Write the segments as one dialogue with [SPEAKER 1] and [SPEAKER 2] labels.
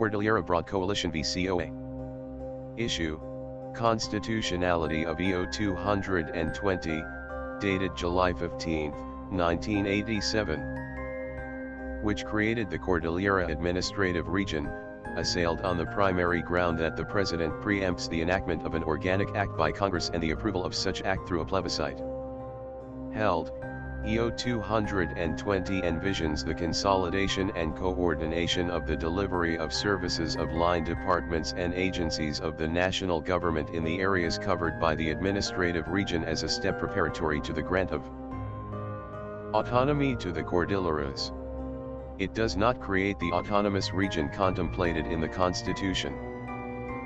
[SPEAKER 1] Cordillera Broad Coalition v COA. Issue: Constitutionality of EO 220, dated July 15, 1987, which created the Cordillera Administrative Region, assailed on the primary ground that the President preempts the enactment of an organic act by Congress and the approval of such act through a plebiscite. Held, EO 220 envisions the consolidation and coordination of the delivery of services of line departments and agencies of the national government in the areas covered by the administrative region as a step preparatory to the grant of autonomy to the Cordilleras. It does not create the autonomous region contemplated in the Constitution.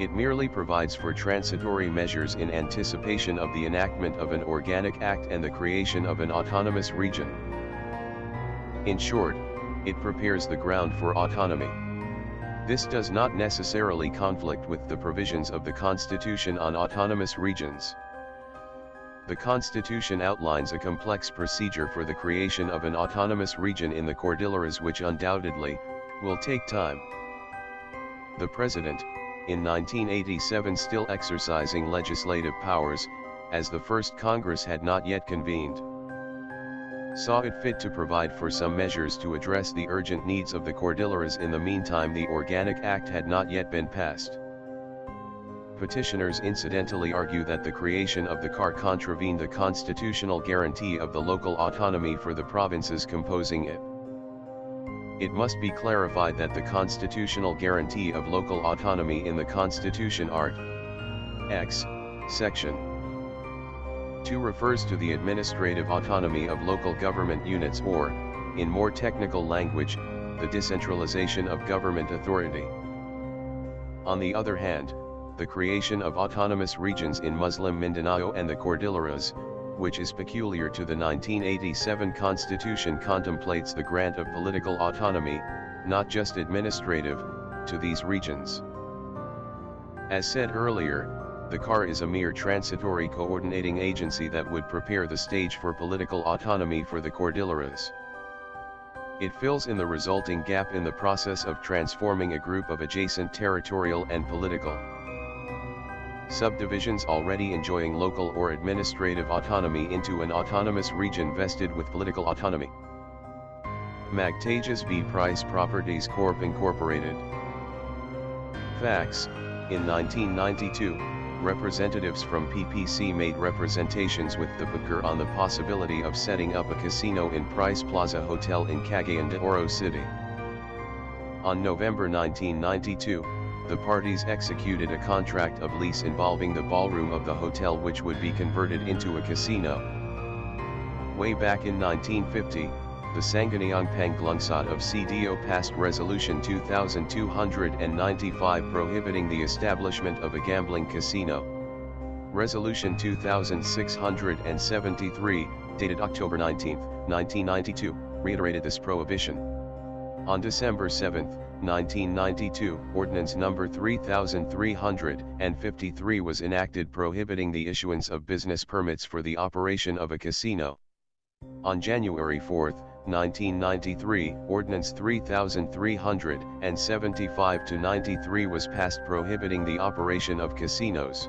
[SPEAKER 1] It merely provides for transitory measures in anticipation of the enactment of an organic act and the creation of an autonomous region. In short, it prepares the ground for autonomy. This does not necessarily conflict with the provisions of the Constitution on autonomous regions. The Constitution outlines a complex procedure for the creation of an autonomous region in the Cordilleras, which undoubtedly will take time. The President, in 1987 still exercising legislative powers, as the first Congress had not yet convened, saw it fit to provide for some measures to address the urgent needs of the Cordilleras. In the meantime, the Organic Act had not yet been passed. Petitioners incidentally argue that the creation of the CAR contravened the constitutional guarantee of the local autonomy for the provinces composing it. It must be clarified that the constitutional guarantee of local autonomy in the Constitution Art. X, Section 2 refers to the administrative autonomy of local government units, or, in more technical language, the decentralization of government authority. On the other hand, the creation of autonomous regions in Muslim Mindanao and the Cordilleras, which is peculiar to the 1987 Constitution, contemplates the grant of political autonomy, not just administrative, to these regions. As said earlier, the CAR is a mere transitory coordinating agency that would prepare the stage for political autonomy for the Cordilleras. It fills in the resulting gap in the process of transforming a group of adjacent territorial and political subdivisions already enjoying local or administrative autonomy into an autonomous region vested with political autonomy. Magtages v. Price Properties Corp. Incorporated. Facts: in 1992, representatives from PPC made representations with the PUCR on the possibility of setting up a casino in Price Plaza Hotel in Cagayan de Oro City. On November 1992, the parties executed a contract of lease involving the ballroom of the hotel, which would be converted into a casino. Way back in 1950, the Sangguniang Panglungsod of CDO passed Resolution 2295 prohibiting the establishment of a gambling casino. Resolution 2673, dated October 19, 1992, reiterated this prohibition. On December 7, 1992, Ordinance Number 3353 was enacted prohibiting the issuance of business permits for the operation of a casino. On January 4, 1993, Ordinance 3375-93 was passed prohibiting the operation of casinos.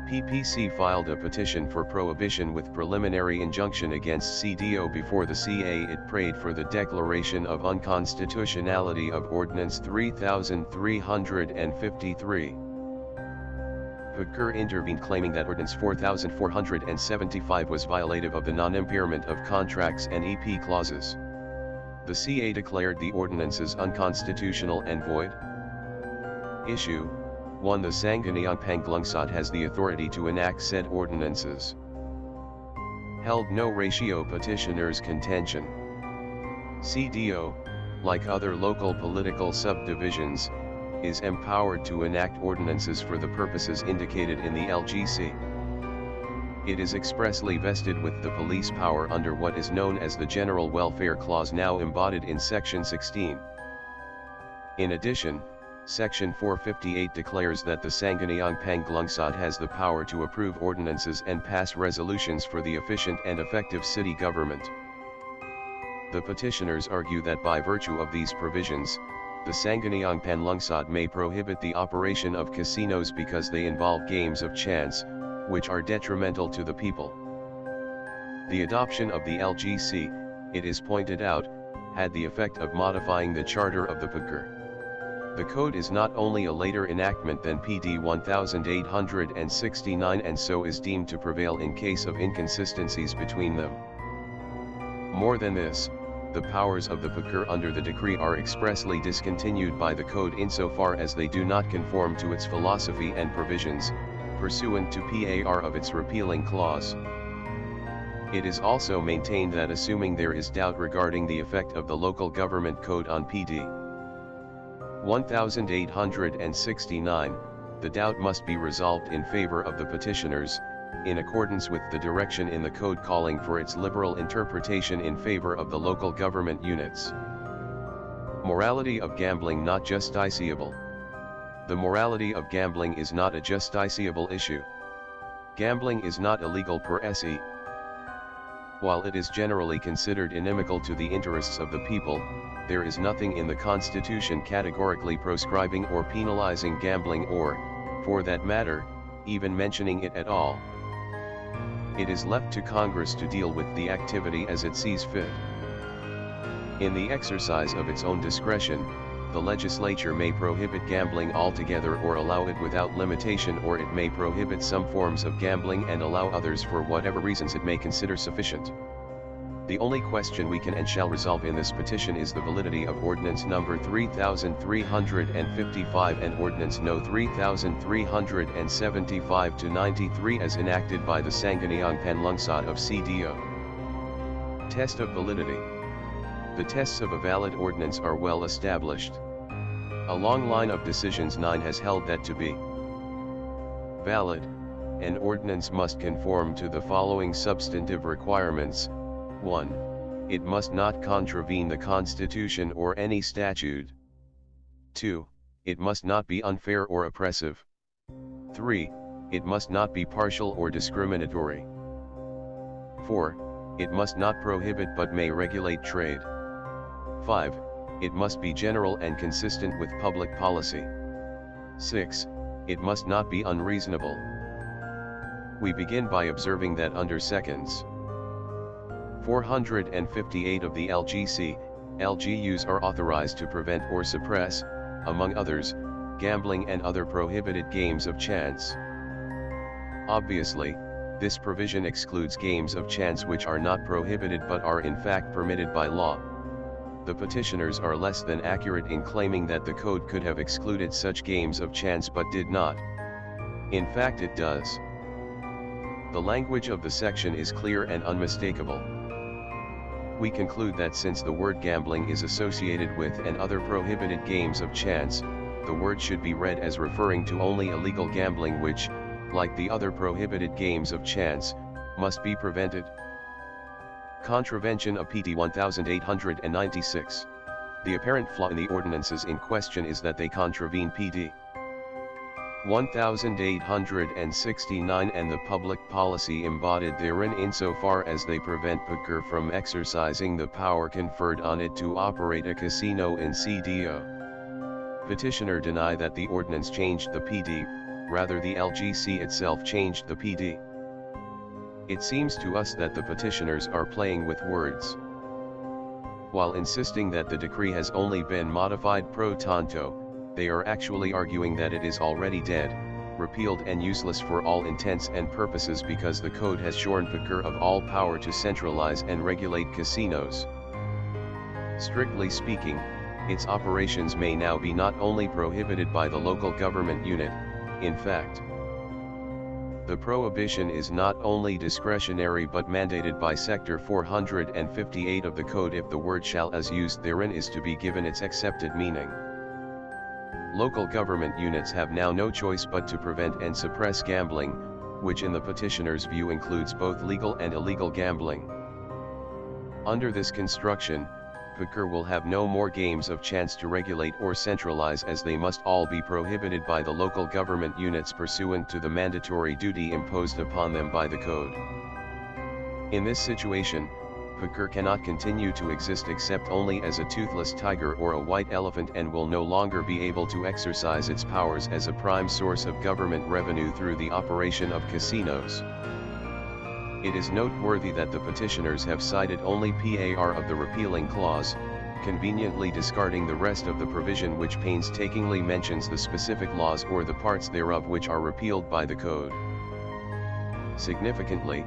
[SPEAKER 1] PPC filed a petition for prohibition with preliminary injunction against CDO before the CA. It prayed for the declaration of unconstitutionality of Ordinance 3353. PUCR intervened, claiming that Ordinance 4475 was violative of the non-impairment of contracts and EP clauses. The CA declared the ordinances unconstitutional and void. Issue: 1. The Sangguniang Panglungsod has the authority to enact said ordinances. Held no ratio. Petitioners' contention: CDO, like other local political subdivisions, is empowered to enact ordinances for the purposes indicated in the LGC. It is expressly vested with the police power under what is known as the General Welfare Clause, now embodied in Section 16. In addition, Section 458 declares that the Sangguniang Panglungsod has the power to approve ordinances and pass resolutions for the efficient and effective city government. The petitioners argue that by virtue of these provisions, the Sangguniang Panlungsod may prohibit the operation of casinos because they involve games of chance, which are detrimental to the people. The adoption of the LGC, it is pointed out, had the effect of modifying the charter of the PGR. The code is not only a later enactment than PD 1869 and so is deemed to prevail in case of inconsistencies between them. More than this, the powers of the PGR under the decree are expressly discontinued by the code insofar as they do not conform to its philosophy and provisions, pursuant to PAR of its repealing clause. It is also maintained that assuming there is doubt regarding the effect of the local government code on PD 1869, the doubt must be resolved in favor of the petitioners, in accordance with the direction in the code calling for its liberal interpretation in favor of the local government units. Morality of gambling not justiciable. The morality of gambling is not a justiciable issue. Gambling is not illegal per se. While it is generally considered inimical to the interests of the people, there is nothing in the Constitution categorically proscribing or penalizing gambling or, for that matter, even mentioning it at all. It is left to Congress to deal with the activity as it sees fit. In the exercise of its own discretion, the legislature may prohibit gambling altogether or allow it without limitation, or it may prohibit some forms of gambling and allow others for whatever reasons it may consider sufficient. The only question we can and shall resolve in this petition is the validity of Ordinance Number 3355 and Ordinance No. 3375-93 as enacted by the Sangguniang Panlungsod of CDO. Test of validity. The tests of a valid ordinance are well established. A long line of decisions 9 has held that to be valid, an ordinance must conform to the following substantive requirements. 1. It must not contravene the Constitution or any statute. 2. It must not be unfair or oppressive. 3. It must not be partial or discriminatory. 4. It must not prohibit but may regulate trade. 5. It must be general and consistent with public policy. 6. It must not be unreasonable. We begin by observing that under seconds 458 of the LGC, LGUs are authorized to prevent or suppress, among others, gambling and other prohibited games of chance. Obviously, this provision excludes games of chance which are not prohibited but are in fact permitted by law. The petitioners are less than accurate in claiming that the code could have excluded such games of chance but did not. In fact it does. The language of the section is clear and unmistakable. We conclude that since the word gambling is associated with and other prohibited games of chance, the word should be read as referring to only illegal gambling which, like the other prohibited games of chance, must be prevented. Contravention of PD 1896. The apparent flaw in the ordinances in question is that they contravene PD 1869 and the public policy embodied therein insofar as they prevent PGR from exercising the power conferred on it to operate a casino in CDO. Petitioner deny that the ordinance changed the PD, rather the LGC itself changed the PD. It seems to us that the petitioners are playing with words. While insisting that the decree has only been modified pro tanto, they are actually arguing that it is already dead, repealed and useless for all intents and purposes because the code has shorn PGR of all power to centralize and regulate casinos. Strictly speaking, its operations may now be not only prohibited by the local government unit, in fact, the prohibition is not only discretionary but mandated by Sector 458 of the Code if the word shall as used therein is to be given its accepted meaning. Local government units have now no choice but to prevent and suppress gambling, which in the petitioner's view includes both legal and illegal gambling. Under this construction, PGR will have no more games of chance to regulate or centralize as they must all be prohibited by the local government units pursuant to the mandatory duty imposed upon them by the Code. In this situation, Poker cannot continue to exist except only as a toothless tiger or a white elephant and will no longer be able to exercise its powers as a prime source of government revenue through the operation of casinos. It is noteworthy that the petitioners have cited only par of the repealing clause, conveniently discarding the rest of the provision which painstakingly mentions the specific laws or the parts thereof which are repealed by the code. Significantly,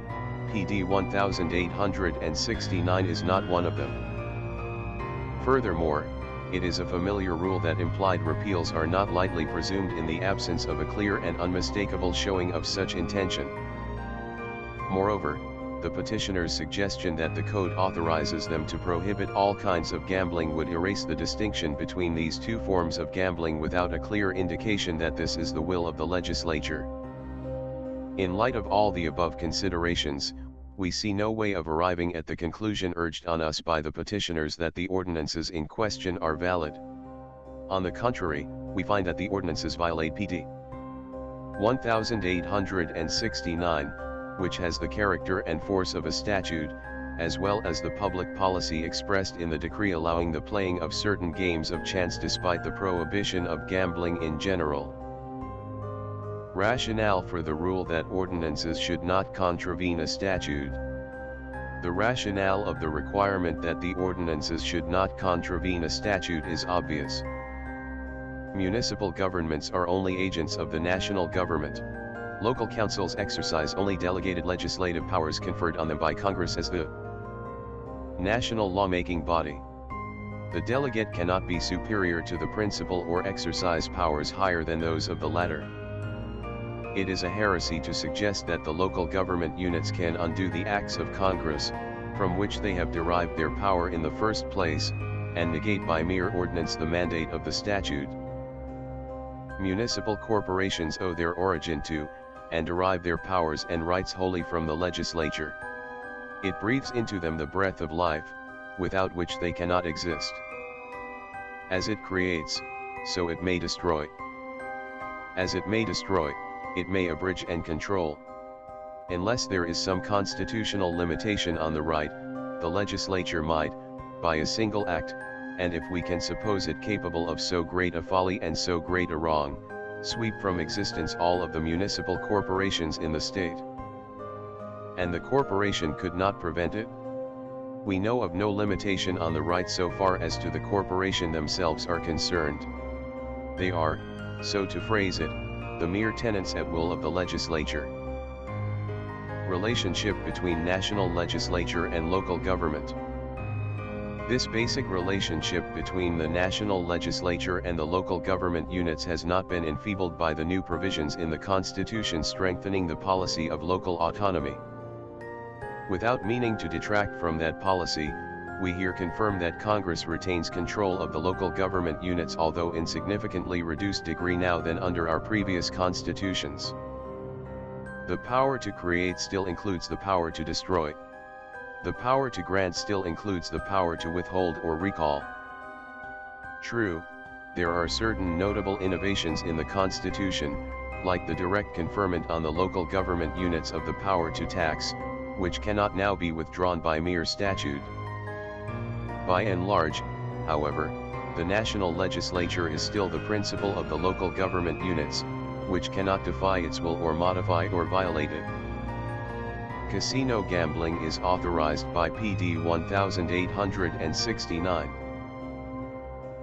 [SPEAKER 1] PD 1869 is not one of them. Furthermore, it is a familiar rule that implied repeals are not lightly presumed in the absence of a clear and unmistakable showing of such intention. Moreover, the petitioner's suggestion that the code authorizes them to prohibit all kinds of gambling would erase the distinction between these two forms of gambling without a clear indication that this is the will of the legislature. In light of all the above considerations, we see no way of arriving at the conclusion urged on us by the petitioners that the ordinances in question are valid. On the contrary, we find that the ordinances violate PD 1869, which has the character and force of a statute, as well as the public policy expressed in the decree allowing the playing of certain games of chance despite the prohibition of gambling in general. Rationale for the rule that ordinances should not contravene a statute. The rationale of the requirement that the ordinances should not contravene a statute is obvious. Municipal governments are only agents of the national government. Local councils exercise only delegated legislative powers conferred on them by Congress as the national lawmaking body. The delegate cannot be superior to the principal or exercise powers higher than those of the latter. It is a heresy to suggest that the local government units can undo the acts of Congress, from which they have derived their power in the first place, and negate by mere ordinance the mandate of the statute. Municipal corporations owe their origin to, and derive their powers and rights wholly from the legislature. It breathes into them the breath of life, without which they cannot exist. As it creates, so it may destroy. As it may destroy, it may abridge and control. Unless there is some constitutional limitation on the right, the legislature might, by a single act, and if we can suppose it capable of so great a folly and so great a wrong, sweep from existence all of the municipal corporations in the state. And the corporation could not prevent it? We know of no limitation on the right so far as to the corporation themselves are concerned. They are, so to phrase it, the mere tenants at will of the legislature. Relationship between national legislature and local government. This basic relationship between the national legislature and the local government units has not been enfeebled by the new provisions in the Constitution strengthening the policy of local autonomy. Without meaning to detract from that policy, we here confirm that Congress retains control of the local government units, although in significantly reduced degree now than under our previous constitutions. The power to create still includes the power to destroy. The power to grant still includes the power to withhold or recall. True, there are certain notable innovations in the Constitution, like the direct conferment on the local government units of the power to tax, which cannot now be withdrawn by mere statute. By and large, however, the national legislature is still the principal of the local government units, which cannot defy its will or modify or violate it. Casino gambling is authorized by PD 1869.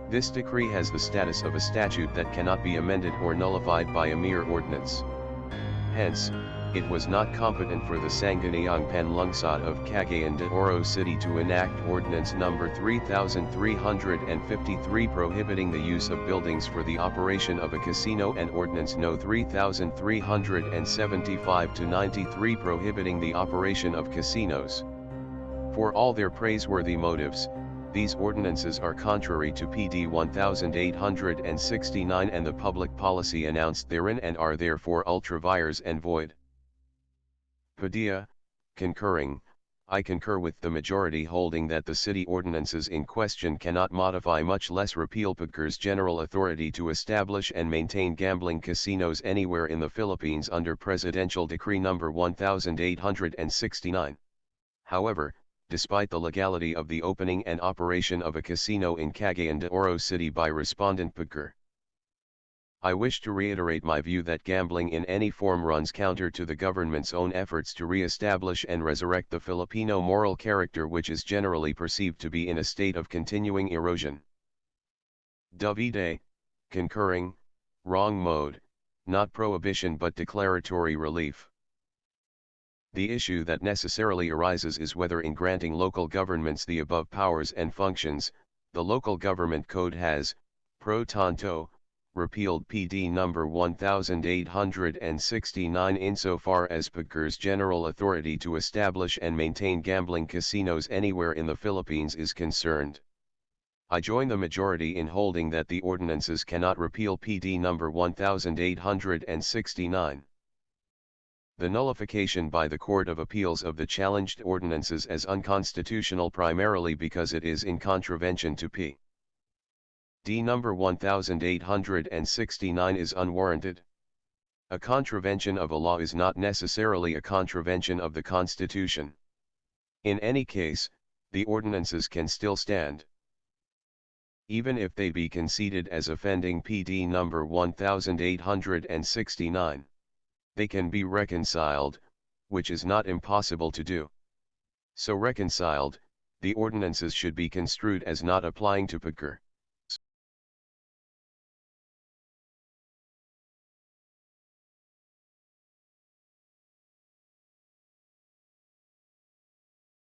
[SPEAKER 1] This decree has the status of a statute that cannot be amended or nullified by a mere ordinance. Hence, it was not competent for the Sangguniang Panlungsod of Cagayan de Oro City to enact Ordinance No. 3353 prohibiting the use of buildings for the operation of a casino and Ordinance No. 3375-93 prohibiting the operation of casinos. For all their praiseworthy motives, these ordinances are contrary to PD 1869 and the public policy announced therein and are therefore ultra vires and void. Padilla, concurring, I concur with the majority holding that the city ordinances in question cannot modify much less repeal PDCOR's general authority to establish and maintain gambling casinos anywhere in the Philippines under Presidential Decree No. 1869. However, despite the legality of the opening and operation of a casino in Cagayan de Oro City by respondent Pagker. I wish to reiterate my view that gambling in any form runs counter to the government's own efforts to re-establish and resurrect the Filipino moral character, which is generally perceived to be in a state of continuing erosion. Davide, concurring, wrong mode, not prohibition but declaratory relief. The issue that necessarily arises is whether in granting local governments the above powers and functions, the local government code has, pro tanto, repealed PD number 1869 insofar as Pagker's general authority to establish and maintain gambling casinos anywhere in the Philippines is concerned. I join the majority in holding that the ordinances cannot repeal PD number 1869. The nullification by the Court of Appeals of the challenged ordinances as unconstitutional primarily because it is in contravention to P. D number 1869 is unwarranted. A contravention of a law is not necessarily a contravention of the Constitution. In any case, the ordinances can still stand. Even if they be conceded as offending PD number 1869. They can be reconciled, which is not impossible to do. So reconciled, the ordinances should be construed as not applying to Pagker.